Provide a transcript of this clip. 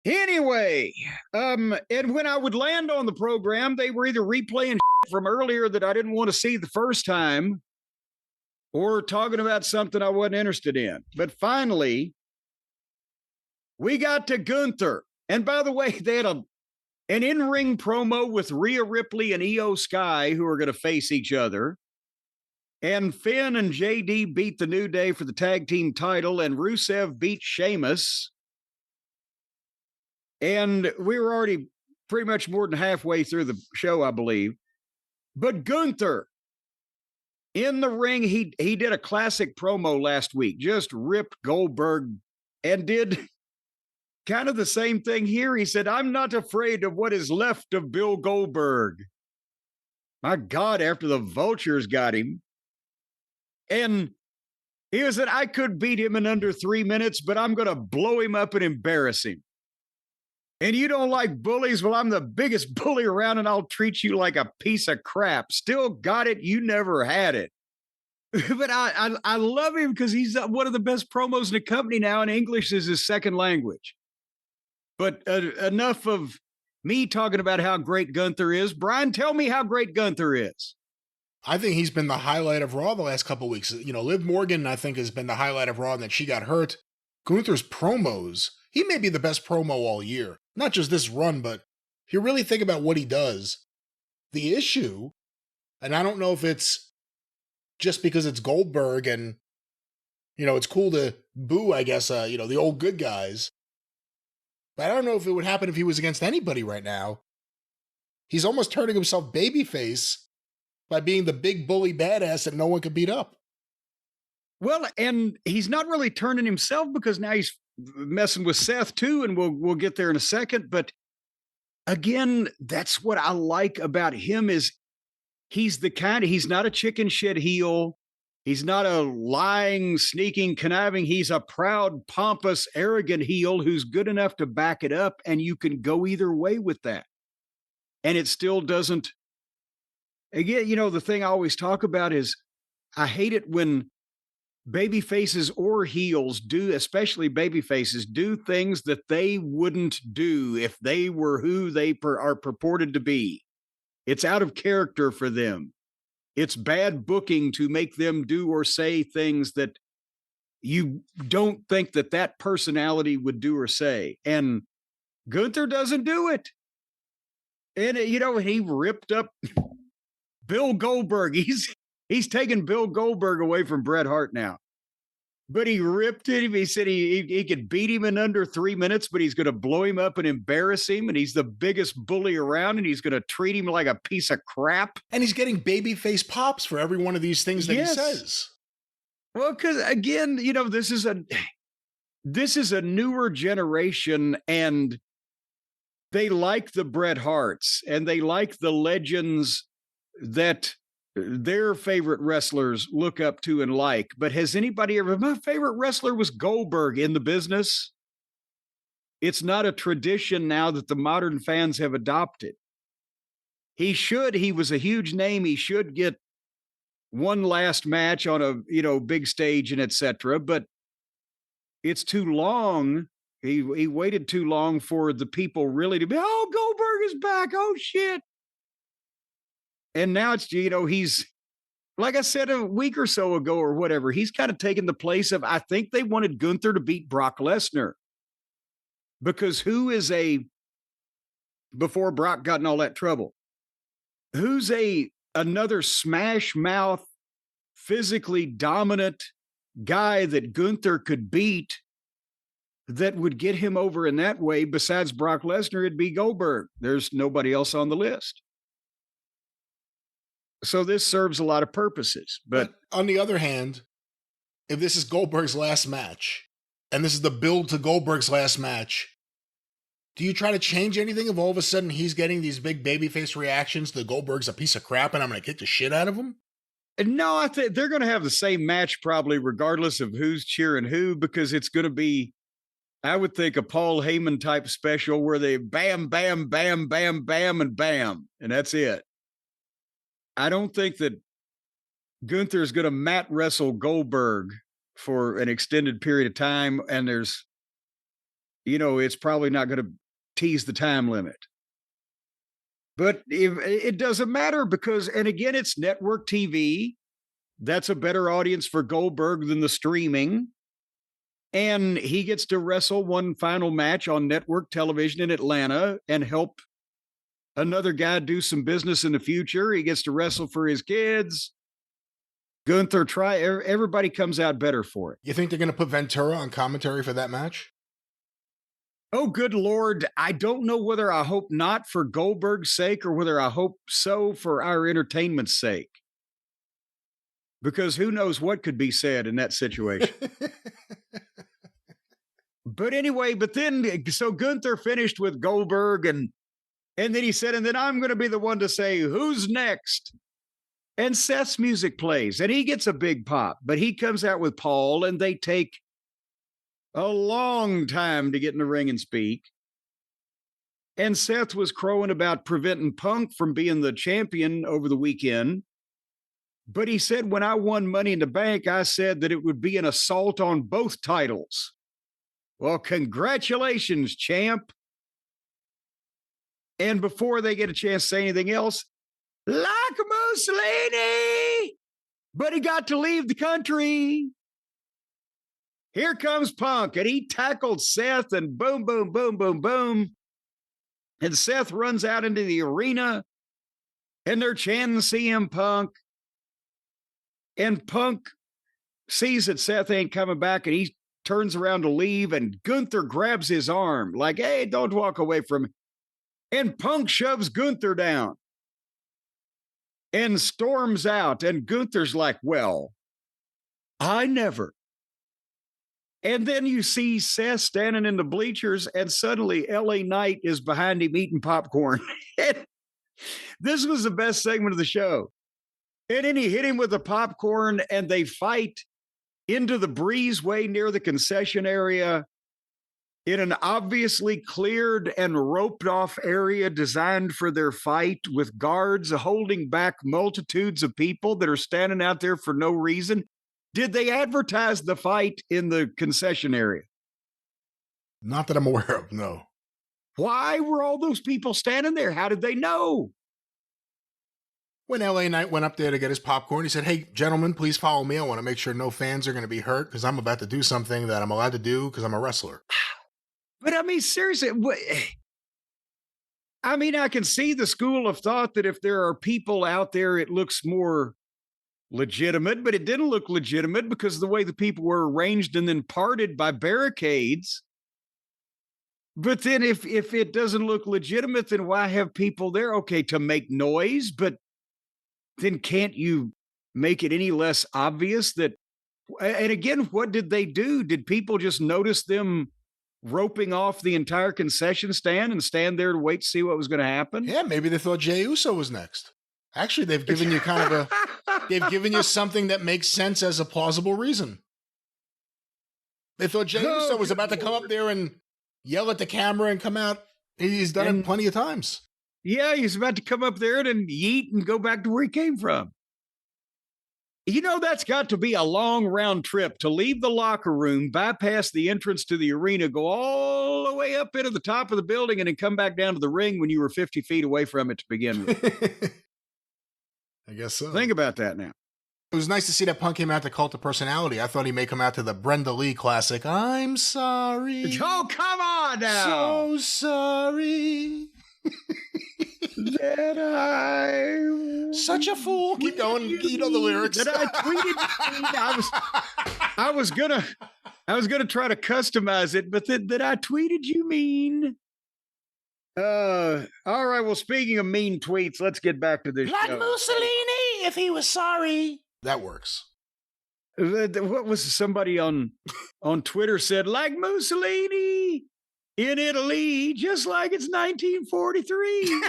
Anyway, and when I would land on the program, they were either replaying from earlier that I didn't want to see the first time or talking about something I wasn't interested in. But finally, we got to Gunther. And by the way, they had an in-ring promo with Rhea Ripley and Io Sky, who are going to face each other. And Finn and JD beat the New Day for the tag team title, and Rusev beat Sheamus. And we were already pretty much more than halfway through the show, I believe. But Gunther, in the ring, he did a classic promo last week, just ripped Goldberg and did kind of the same thing here. He said, "I'm not afraid of what is left of Bill Goldberg." My God, after the Vultures got him. And he said, "I could beat him in under 3 minutes, but I'm going to blow him up and embarrass him. And you don't like bullies? Well, I'm the biggest bully around and I'll treat you like a piece of crap. Still got it? You never had it." But I love him because he's one of the best promos in the company now, and English is his second language. But enough of me talking about how great Gunther is. Brian, tell me how great Gunther is. I think he's been the highlight of Raw the last couple of weeks. You know, Liv Morgan, I think, has been the highlight of Raw, and that she got hurt. Gunther's promos, he may be the best promo all year. Not just this run, but if you really think about what he does, the issue, and I don't know if it's just because it's Goldberg and, you know, it's cool to boo, I guess, the old good guys. But I don't know if it would happen if he was against anybody right now. He's almost turning himself babyface by being the big bully badass that no one could beat up. Well, and he's not really turning himself because now he's messing with Seth too, and we'll get there in a second. But again, that's what I like about him is he's not a chicken shit heel. He's not a lying, sneaking, conniving. He's a proud, pompous, arrogant heel who's good enough to back it up, and you can go either way with that. And it still doesn't. Again, you know, the thing I always talk about is I hate it when baby faces or heels do, especially baby faces, do things that they wouldn't do if they were who they are purported to be. It's out of character for them. It's bad booking to make them do or say things that you don't think that personality would do or say. And Gunther doesn't do it. And, you know, he ripped up Bill Goldberg. He's taken Bill Goldberg away from Bret Hart now. But he ripped him. He said he could beat him in under 3 minutes, but he's going to blow him up and embarrass him. And he's the biggest bully around, and he's going to treat him like a piece of crap. And he's getting babyface pops for every one of these things that he says. Well, because again, you know, this is a newer generation, and they like the Bret Harts, and they like the legends that their favorite wrestlers look up to and like. But has anybody ever, my favorite wrestler was Goldberg in the business? It's not a tradition now that the modern fans have adopted. He was a huge name. He should get one last match on a, you know, big stage and etc. But it's too long. He waited too long for the people really to be, oh, Goldberg is back. Oh, shit. And now it's, you know, he's, like I said a week or so ago or whatever, he's kind of taken the place of, I think they wanted Gunther to beat Brock Lesnar. Because before Brock got in all that trouble, who's another smash mouth, physically dominant guy that Gunther could beat that would get him over in that way besides Brock Lesnar? It'd be Goldberg. There's nobody else on the list. So this serves a lot of purposes. But on the other hand, if this is Goldberg's last match, and this is the build to Goldberg's last match, do you try to change anything if all of a sudden he's getting these big babyface reactions that Goldberg's a piece of crap and I'm going to kick the shit out of him? No, I think they're going to have the same match probably regardless of who's cheering who, because it's going to be, I would think, a Paul Heyman type special where they bam, bam, bam, bam, bam, and bam, and that's it. I don't think that Gunther's going to mat wrestle Goldberg for an extended period of time, and there's it's probably not going to tease the time limit. But if, it doesn't matter because, and again, it's network TV. That's a better audience for Goldberg than the streaming. And he gets to wrestle one final match on network television in Atlanta and help another guy do some business in the future. He gets to wrestle for his kids. Gunther, everybody comes out better for it. You think they're going to put Ventura on commentary for that match? Oh, good Lord. I don't know whether I hope not for Goldberg's sake or whether I hope so for our entertainment's sake. Because who knows what could be said in that situation. But anyway, so Gunther finished with Goldberg and then he said, and then I'm going to be the one to say, who's next? And Seth's music plays and he gets a big pop, but he comes out with Paul and they take a long time to get in the ring and speak. And Seth was crowing about preventing Punk from being the champion over the weekend. But he said, when I won Money in the Bank, I said that it would be an assault on both titles. Well, congratulations, champ. And before they get a chance to say anything else, like Mussolini, but he got to leave the country. Here comes Punk, and he tackled Seth, and boom, boom, boom, boom, boom. And Seth runs out into the arena, and they're chanting CM Punk. And Punk sees that Seth ain't coming back, and he turns around to leave, and Gunther grabs his arm, like, hey, don't walk away from me. And Punk shoves Gunther down and storms out, and Gunther's like, well, I never. And then you see Seth standing in the bleachers, and suddenly LA Knight is behind him eating popcorn. This was the best segment of the show. And then he hit him with the popcorn, and they fight into the breezeway near the concession area in an obviously cleared and roped off area designed for their fight, with guards holding back multitudes of people that are standing out there for no reason. Did they advertise the fight in the concession area? Not that I'm aware of, no. Why were all those people standing there? How did they know? When LA Knight went up there to get his popcorn, he said, hey, gentlemen, please follow me. I want to make sure no fans are going to be hurt because I'm about to do something that I'm allowed to do because I'm a wrestler. But I mean, seriously, I mean, I can see the school of thought that if there are people out there, it looks more legitimate, but it didn't look legitimate because of the way the people were arranged and then parted by barricades. But then if it doesn't look legitimate, then why have people there? Okay, to make noise, but then can't you make it any less obvious that, and again, what did they do? Did people just notice them roping off the entire concession stand and stand there to wait to see what was going to happen? Yeah, maybe they thought Jey Uso was next. Actually, they've given you kind of they've given you something that makes sense as a plausible reason. They thought Jey Uso was about to come up there and yell at the camera and come out. He's done it plenty of times. Yeah, he's about to come up there and yeet and go back to where he came from. That's got to be a long round trip to leave the locker room, bypass the entrance to the arena, go all the way up into the top of the building, and then come back down to the ring when you were 50 feet away from it to begin with. I guess so. Think about that now. It was nice to see that Punk came out to Cult of Personality. I thought he may come out to the Brenda Lee classic, I'm sorry. Oh, come on now. So sorry. That I such a fool. Keep going. You know the lyrics. That I tweeted. I was gonna try to customize it, but that I tweeted you mean. All right. Well, speaking of mean tweets, let's get back to this. Like show. Mussolini, if he was sorry. That works. What was somebody on Twitter said? Like Mussolini in Italy, just like it's 1943.